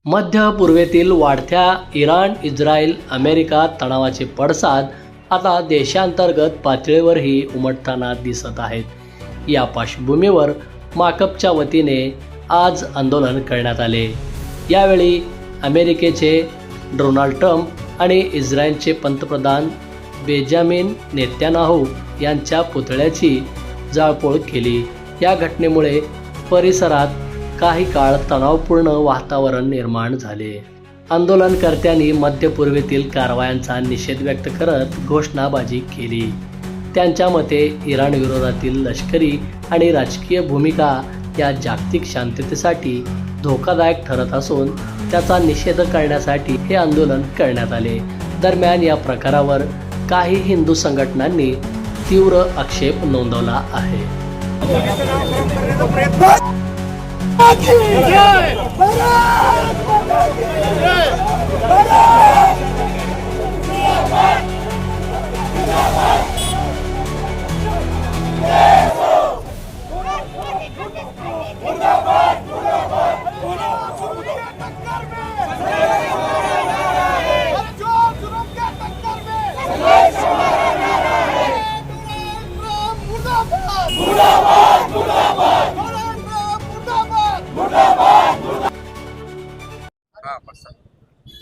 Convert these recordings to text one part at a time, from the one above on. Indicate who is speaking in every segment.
Speaker 1: मध्य पूर्वेतील वाढत्या Iran, Israel, America तणावाचे पडसाद आता देशांतर्गत पातळीवरही उमटताना दिसत आहेत. या पार्श्वभूमीवर माकपच्या वतीने आज आंदोलन करण्यात आले. यावेळी अमेरिकेचे डोनाल्ड ट्रम्प आणि इस्रायलचे पंतप्रधान बेंजामिन नेतन्याहू यांच्या पुतळ्याची जाळपोळ केली. या घटनेमुळे परिसरात काही काळ तणावपूर्ण वातावरण निर्माण झाले. आंदोलनकर्त्यांनी मध्य पूर्वेतील कारवायांचा निषेध व्यक्त करत घोषणाबाजी केली. त्यांच्या मते इराण विरोधातील लष्करी आणि राजकीय भूमिका या जागतिक शांततेसाठी धोकादायक ठरत असून त्याचा निषेध करण्यासाठी हे आंदोलन करण्यात आले. दरम्यान या प्रकारावर काही हिंदू संघटनांनी तीव्र आक्षेप नोंदवला आहे.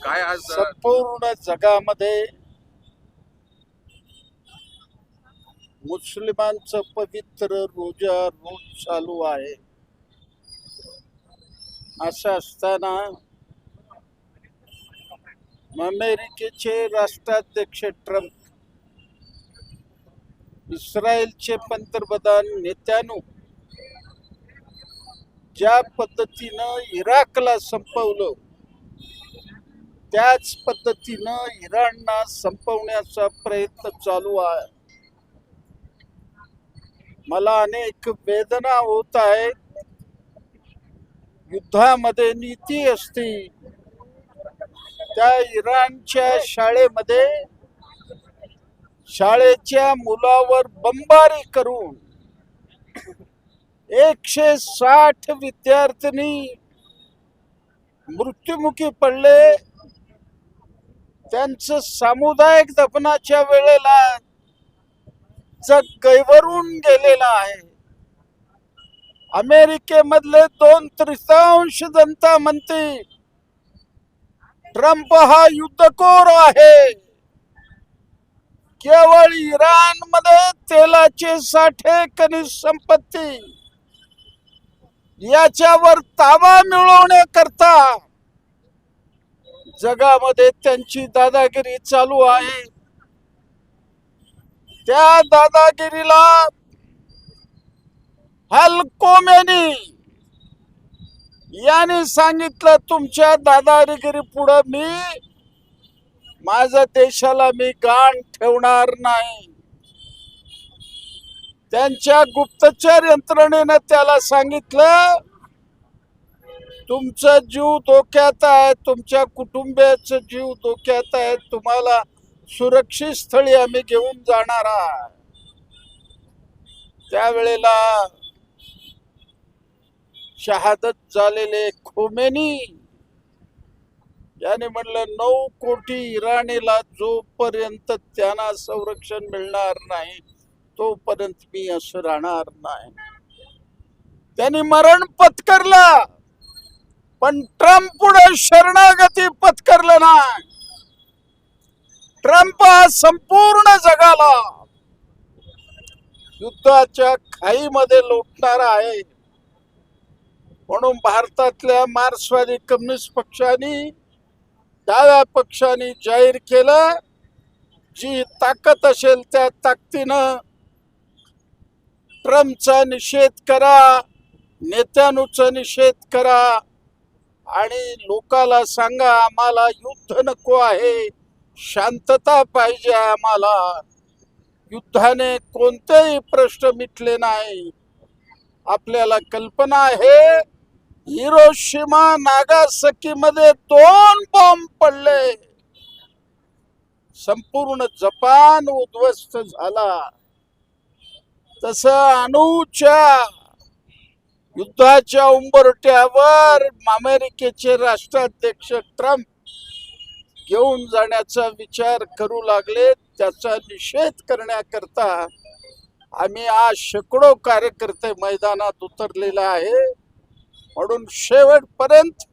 Speaker 2: काय आज
Speaker 3: संपूर्ण जगामध्ये मुस्लिमांचं पवित्र रोजा रोज चालू आहे. असं असताना अमेरिकेचे राष्ट्राध्यक्ष ट्रम्प, इस्रायलचे पंतप्रधान नेतन्याहू ज्या पद्धतीनं इराकला संपवलं त्याच पद्धतीनं इराणला संपवण्याचा प्रयत्न चालू आहे. मला अनेक वेदना होत आहेत. युद्धामध्ये नीती असते. त्या इराणच्या शाळेमध्ये शाळेच्या मुलावर बंबारी करून 160 विद्यार्थी मृत्युमुखी पडले. त्यांचं सामुदायिक दफनाच्या वेळेला जग गैवरून गेलेला आहे. अमेरिकेमधले 2/3 जनता म्हणते ट्रम्प हा युद्धखोर आहे. केवळ इराणमध्ये तेलाचे साठे, खनिज संपत्ती याच्यावर ताबा मिळवण्याकरता जगामध्ये त्यांची दादागिरी चालू आहे. त्या दादागिरीला अल खोमेनी यांनी सांगितलं, तुमच्या दादागिरी पुढे मी माझ्या देशाला मी गाण ठेवणार नाही. त्यांच्या गुप्तचर यंत्रणेनं त्याला सांगितलं, तुमचा जीव धोक्यात आहे, तुमच्या कुटुंबियाचा जीव धोक्यात आहे, तुम्हाला सुरक्षित स्थळी आम्ही घेऊन जाणार आहोत. त्यावेळेला शहादत झालेले खोमेनी याने म्हणलं, 9 कोटी इराणीला जोपर्यंत त्यांना संरक्षण मिळणार नाही तोपर्यंत मी असं राहणार नाही. त्यांनी मरण पत्करलं, पण ट्रम्प पुढे शरणागती पत्करलं नाही. ट्रम्प हा संपूर्ण जगाला युद्धाच्या खाईमध्ये लोटणारा आहे. म्हणून भारतातल्या मार्क्सवादी कम्युनिस्ट पक्षाने, डाव्या पक्षाने जाहीर केलं, जी ताकद असेल त्या ताकदीनं ट्रम्पचा निषेध करा, नेतन्याहूचा निषेध करा आणि लोकाला सांगा, आम्हाला युद्ध नको आहे, शांतता पाहिजे आम्हाला. युद्धाने कोणतेही प्रश्न मिटले नाही. आपल्याला कल्पना आहे, हिरोशिमा नागासाकी मध्ये 2 बॉम्ब पडले, संपूर्ण जपान उद्ध्वस्त झाला. तसं अणूच्या युद्धाच्या उंबरठ्यावर अमेरिकेचे राष्ट्राध्यक्ष ट्रम्प घेऊन जाण्याचा विचार करू लागले, त्याचा निषेध करण्याकरता आम्ही आज शेकडो कार्यकर्ते मैदानात उतरलेला आहे. म्हणून शेवटपर्यंत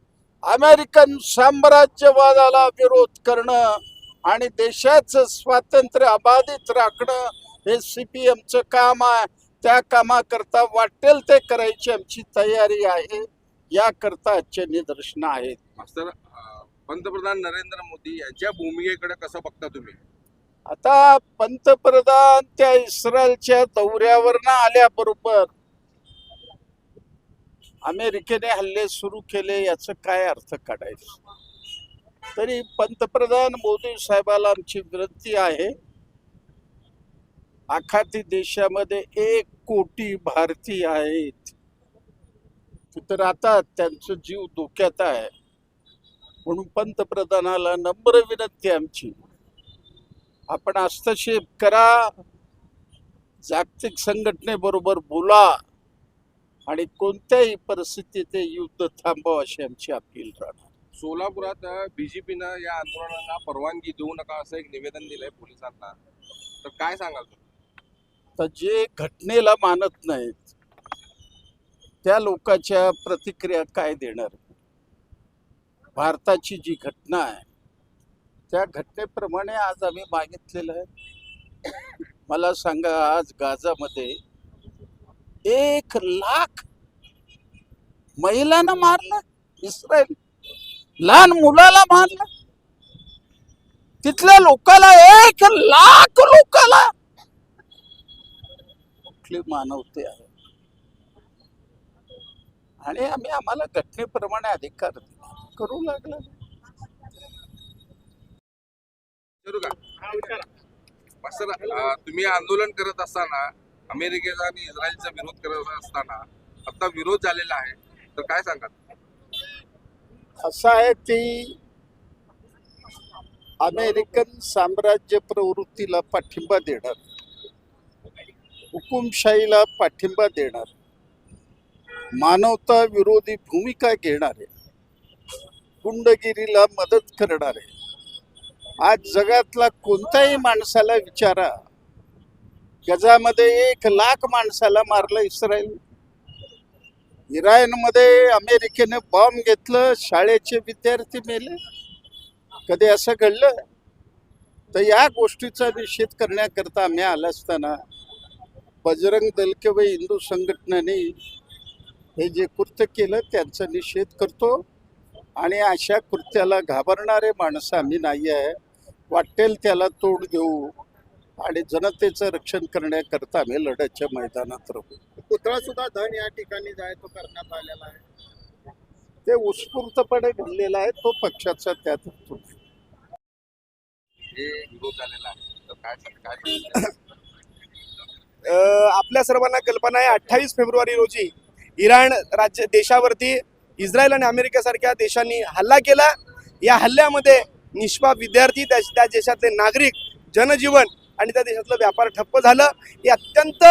Speaker 3: अमेरिकन साम्राज्यवादाला विरोध करणं आणि देशाचं स्वातंत्र्य अबाधित राखणं हे CPMचं काम आहे. त्या कामाकरता वाटेल ते करायची आमची तयारी आहे. याकरता आजचे निदर्शनं आहेत.
Speaker 2: मास्तर, पंतप्रधान नरेंद्र मोदी यांच्या भूमिकेकडे कसं बघता तुम्ही?
Speaker 3: आता पंतप्रधान त्या इस्रायलच्या दौऱ्यावरनं आल्याबरोबर अमेरिकेने हल्ले सुरू केले याचं काय अर्थ काढायचं? तरी पंतप्रधान मोदी साहेबाला आमची विनंती आहे, आखाती देशामध्ये 1 कोटी भारतीय आहेत, तर आता त्यांचं जीव धोक्यात आहे. म्हणून पंतप्रधानाला नम्र विनंती आमची, आपण हस्तक्षेप करा, जागतिक संघटनेबरोबर बोला आणि कोणत्याही परिस्थितीत युद्ध थांबवा अशी आमची अपील राहणार.
Speaker 2: सोलापुरात BJPनं या आंदोलनाला परवानगी देऊ नका असं एक निवेदन दिलंय पोलिसांना, तर काय सांगाल तुम्ही?
Speaker 3: तर जे घटनेला मानत नाहीत त्या लोकांच्या प्रतिक्रिया काय देणार? भारताची जी घटना आहे त्या घटनेप्रमाणे आज आम्ही मागितलेलं आहे. मला सांगा, आज गाझामध्ये 1 लाख महिलांना मारलं इस्रायल, लहान मुलाला मारलं, तिथल्या लोकाला 1 लाख लोकाला. कुठली मानवते आहे? आणि आम्हाला घटनेप्रमाणे अधिकार करू लागला.
Speaker 2: मास्तर, तुम्ही आंदोलन करत असताना अमेरिकेचा आणि इस्रायलचा विरोध करत असताना आता विरोध झालेला आहे, तर काय सांगाल?
Speaker 3: असं आहे की अमेरिकन साम्राज्य प्रवृत्तीला पाठिंबा देणार, हुकुमशाहीला पाठिंबा देणार, मानवता विरोधी भूमिका घेणारे, गुंडगिरीला मदत करणारे. आज जगातला कोणत्याही माणसाला विचारा, गझामध्ये 1 लाख माणसाला मारलं इस्रायल. इराणमध्ये अमेरिकेने बॉम्ब घेतलं, शाळेचे विद्यार्थी मेले. कधी असं घडलं? तर या गोष्टीचा निषेध करण्याकरता आम्ही आला असताना बजरंग दल किंवा हिंदू संघटनेने हे जे कृत्य केलं त्यांचा निषेध करतो. आणि अशा कृत्याला घाबरणारे माणसं आम्ही नाही आहे. वाटेल त्याला तोड देऊ आणि जनतेचं रक्षण करण्याकरता आम्ही लढ्याच्या मैदानात राहू.
Speaker 4: पुतळा सुद्धा दहन या ठिकाणी जो आहे तो करण्यात आलेला आहे.
Speaker 3: ते उत्स्फूर्तपणे घडलेला आहे, तो पक्षाचा त्यात होतो.
Speaker 2: हे विरोध झालेला आहे, तर काय
Speaker 4: आपल्या सर्वांना कल्पना आहे 28 फेब्रुवारी रोजी इराण राज्य देशावरती इस्रायल आणि अमेरिकेसारख्या देशांनी हल्ला केला. या हल्ल्यामध्ये निष्पाप विद्यार्थी, त्या देशातले नागरिक, जनजीवन आणि त्या देशातलं व्यापार ठप्प झालं. ही अत्यंत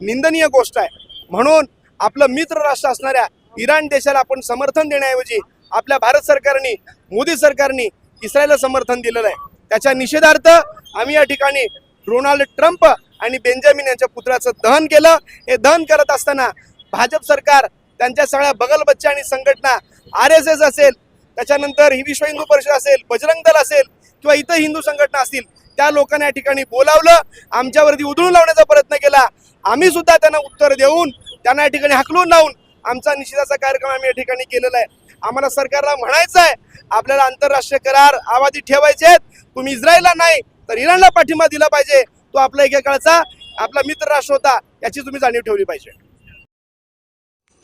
Speaker 4: निंदनीय गोष्ट आहे. म्हणून आपलं मित्र राष्ट्र असणाऱ्या इराण देशाला आपण समर्थन देण्याऐवजी आपल्या भारत सरकारने, मोदी सरकारने इस्रायलला समर्थन दिलेलं आहे. त्याच्या निषेधार्थ आम्ही या ठिकाणी डोनाल्ड ट्रम्प आणि बेंजामिन यांच्या पुतळ्याचं दहन केलं. हे दहन करत असताना भाजप सरकार, त्यांच्या सगळ्या बगलबच्चे आणि संघटना, RSS असेल, त्याच्यानंतर ही विश्व हिंदू परिषद असेल, बजरंग दल असेल किंवा इतर हिंदू संघटना असतील, त्या लोकांना या ठिकाणी बोलावलं, आमच्यावरती उधळून लावण्याचा प्रयत्न केला. आम्ही सुद्धा त्यांना उत्तर देऊन, त्यांना या ठिकाणी हाकलून लावून आमचा निषेधाचा कार्यक्रम आम्ही या ठिकाणी केलेला आहे. आम्हाला सरकारला म्हणायचं आहे, आपल्याला आंतरराष्ट्रीय करार अबाधित ठेवायचे आहेत. तुम्ही इस्रायलला नाही तर इराणला पाठिंबा दिला पाहिजे. तो आपला एकेकाळचा आपला मित्र राष्ट्र होता, याची तुम्ही जाणीव ठेवली पाहिजे.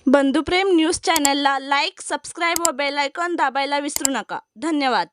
Speaker 5: बंधुप्रेम न्यूज चॅनलला लाईक, सबस्क्राईब व बेल आयकॉन दाबायला विसरू नका. धन्यवाद.